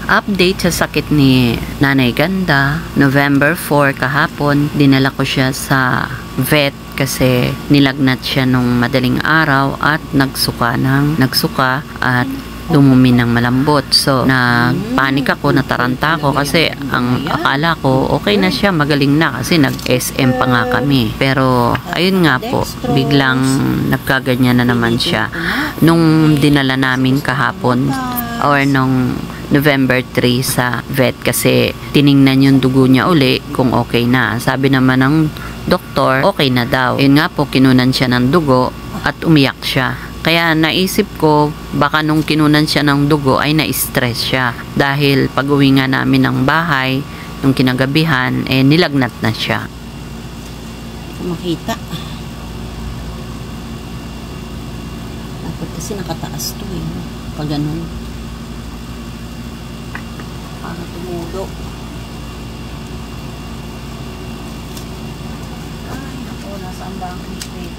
Update sa sakit ni Nanay Ganda, November 4 kahapon, dinala ko siya sa vet kasi nilagnat siya nung madaling araw at nagsuka at dumumi ng malambot. So, nagpanik ako, nataranta ako kasi ang akala ko okay na siya, magaling na kasi nag-SM pa nga kami. Pero, ayun nga po, biglang nagkaganyan na naman siya. Nung dinala namin kahapon or nung November 3 sa vet kasi tiningnan yung dugo niya uli kung okay na. Sabi naman ng doktor, okay na daw. Yun nga po, kinunan siya ng dugo at umiyak siya. Kaya naisip ko, baka nung kinunan siya ng dugo ay na-stress siya. Dahil pag uwi nga namin ng bahay, nung kinagabihan, nilagnat na siya. Makita. Dapat kasi nakataas to pag ganun. Para tumulo. Ay, naku, nasaan ba ang liquid?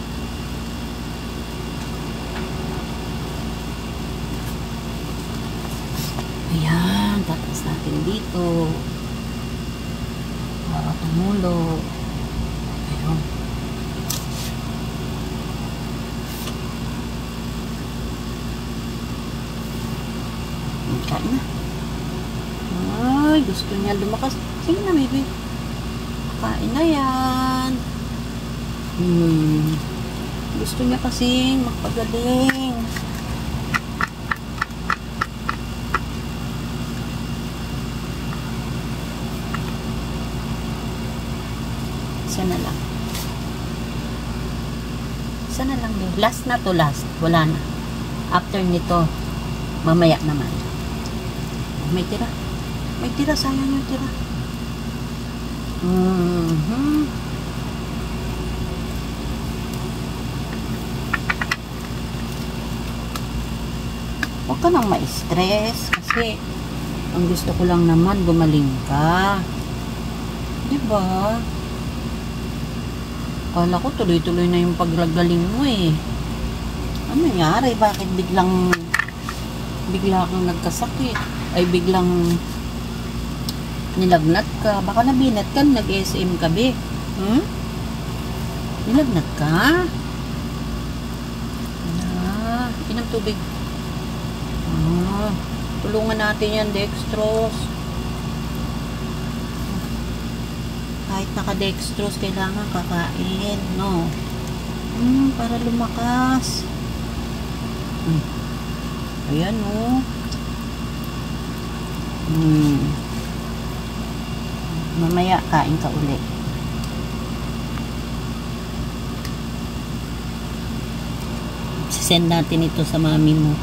Ayan, tatas natin dito. Para tumulo. Ayun. Kain na. Ay, gusto niya lumakas. Sige na, baby. Kain na yan. Gusto niya kasing magpagaling. Sana lang. Sana lang, baby. Last na to, last. Wala na. After nito, mamaya naman. May tira. May tira, sayang yung tira. Huwag ka nang ma-stress kasi ang gusto ko lang naman gumaling ka. Diba? Kala ko tuloy-tuloy na yung paggagaling mo Ano nangyari? Bakit bigla kang nagkasakit? Ay biglang nilagnat ka. Baka nabinat ka, nag-SM ka, be. Nilagnat ka? Inom tubig. Tulungan natin yan, dextrose. Kahit naka-dextrose, kailangan kakain, no? Para lumakas. Ayan, mamaya kain ka uli. Sisend natin ito sa mami mo.